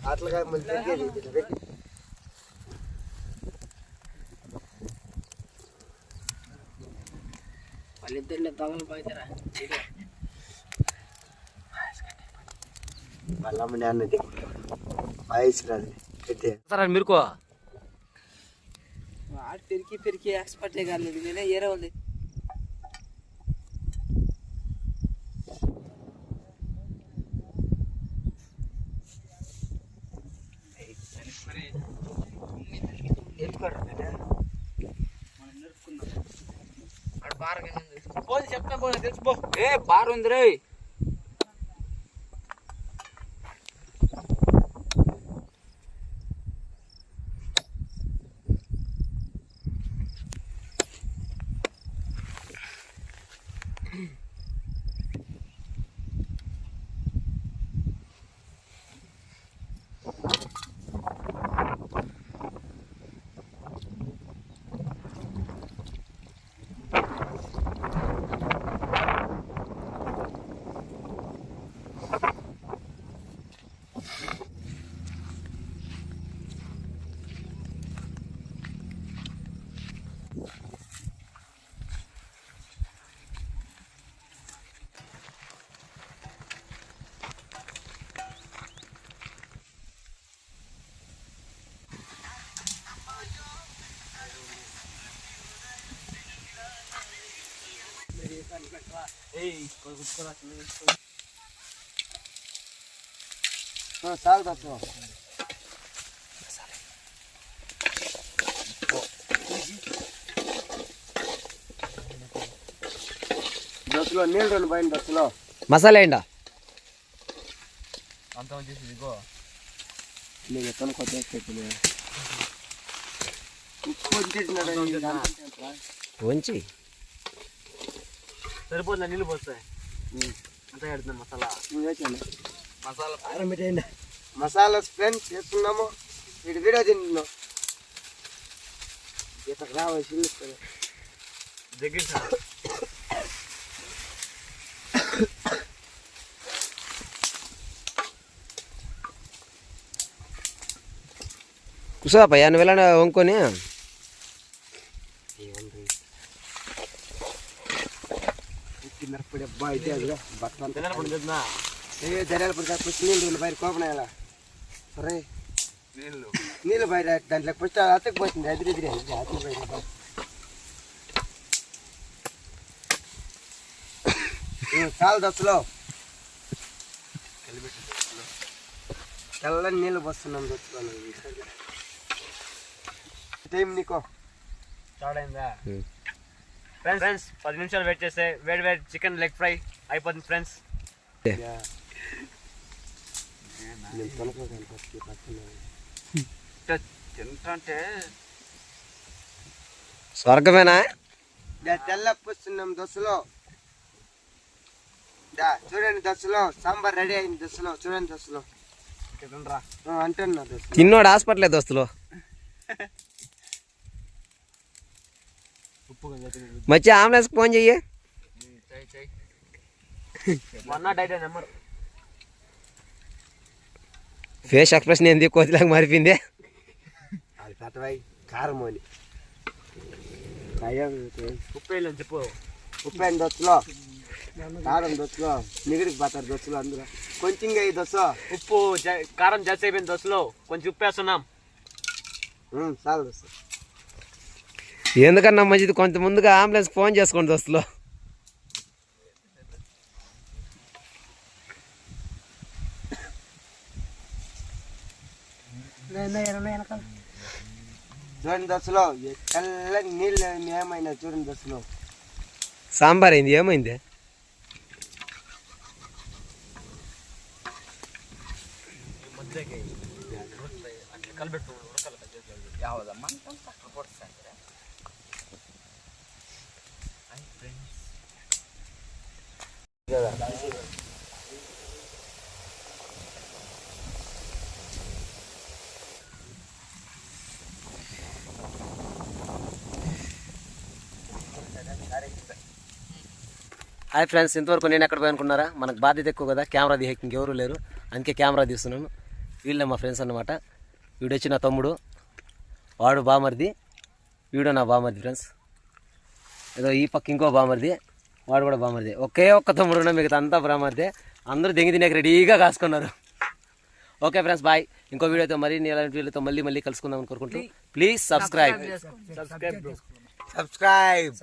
అట్లా వాళ్ళిద్దరిని దొంగలు పోయితారా వాళ్ళమ్మని అన్నది వాయిస్ మీరుకో పెరికి పెరికి ఎక్స్పర్టే కాలేదు నేనే ఏరే ఉంది చెప్తా పోనీ తెలిసిపో ఏ బార్ ఉంది రే చాలు దసలో నీళ్ళు రెండు పోయింది దసలో మసాలా ఏంటా అంత వచ్చేసి ఇదిగో నేను ఎక్కడ కొత్త ఉప్పు వంచి సరిపోతుందా నీళ్ళు పోస్తాయి అంతా పెడుతున్నాను మసాలా మసాలా కారం పెట్టేయండి మసాలా ఫ్రెండ్స్ చేస్తున్నాము వీడి వీడియో తింటున్నాం ఇతకు రావాలి దగ్గర కూర్చోపయ్యా నువ్వు వెళ్ళండి వంకొని మిరపొడి అబ్బా అయితే అది బట్టలు ధనియాల పొడి ఫస్ట్ నీళ్ళు బయట కోపనాయాల సరే నీళ్ళు బయట దాంట్లో ఫస్ట్ అతకు పోతుంది ఎదిరి అతి బయట చాలు దశలో తెల్లని నీళ్ళు పోస్తున్నాం దశలో టైం నీకో స్టార్ట్ అయిందా ఫ్రెండ్స్ 10 నిమిషాలు వెయిట్ చేస్తే వేడి వేడి చికెన్ లెగ్ ఫ్రై అయిపోతుంది ఫ్రెండ్స్ తింటే స్వర్గమేనా తెల్లప్పుస్తున్నాం దశలో చూడండి దశలో సాంబార్ రెడీ అయింది దశలో చూడండి దశలో అంటున్నా తిన్నోడు హాస్పిటల్ దోస్తులు మచ్చి అంబులెన్స్ ఫోన్ చెయ్యి ఫేస్ ఎక్స్ప్రెషన్ ఏంది కోతిలాగా మారిపోయింది కారం అని ఉప్పు వేయాలని చెప్పు ఉప్పు అయిన దొచ్చులో కారం దొచ్చులో నిగిడికి పోతారు దొచ్చులో అందులో కొంచెం దొచ్చ ఉప్పు కారం జాస్తి అయిపోయింది దోశలో కొంచెం ఉప్పు వేస్తున్నాం చాలు దోశ ఎందుకన్నా మంచిది కొంత ముందుగా అంబులెన్స్ ఫోన్ చేసుకోండి దోస్తులు చూడండి దశలో తెల్లని నీళ్ళు ఏమైనా చూడండి దశలో సాంబార్ అయింది ఏమైంది హాయ్ ఫ్రెండ్స్, ఇంతవరకు నేను ఎక్కడ పోయి అనుకున్నారా? మనకు బాధ్యత ఎక్కువ కదా, కెమెరా తీయక ఇంకెవరు లేరు, అందుకే కెమెరా తీస్తున్నాను. వీళ్ళే మా ఫ్రెండ్స్ అన్నమాట. వీడొచ్చి నా తమ్ముడు, వాడు బామర్ది, వీడు నా బామర్ది ఫ్రెండ్స్. ఏదో ఈ పక్క ఇంకో బామర్ది, వాడు కూడా బామర్ది. ఒకే ఒక్క తమ్ముడు ఉన్న మిగతా అంతా బామర్ది. అందరూ దెంగి తినేకి రెడీగా కాసుకున్నారు. Okay friends, bye. ఇంకో వీడియోతో మరిన్ని ఇలాంటి వీడియోతో మళ్ళీ కలుసుకుందాం అని కోరుకుంటూ ప్లీజ్ సబ్స్క్రైబ్. సబ్స్క్రైబ్.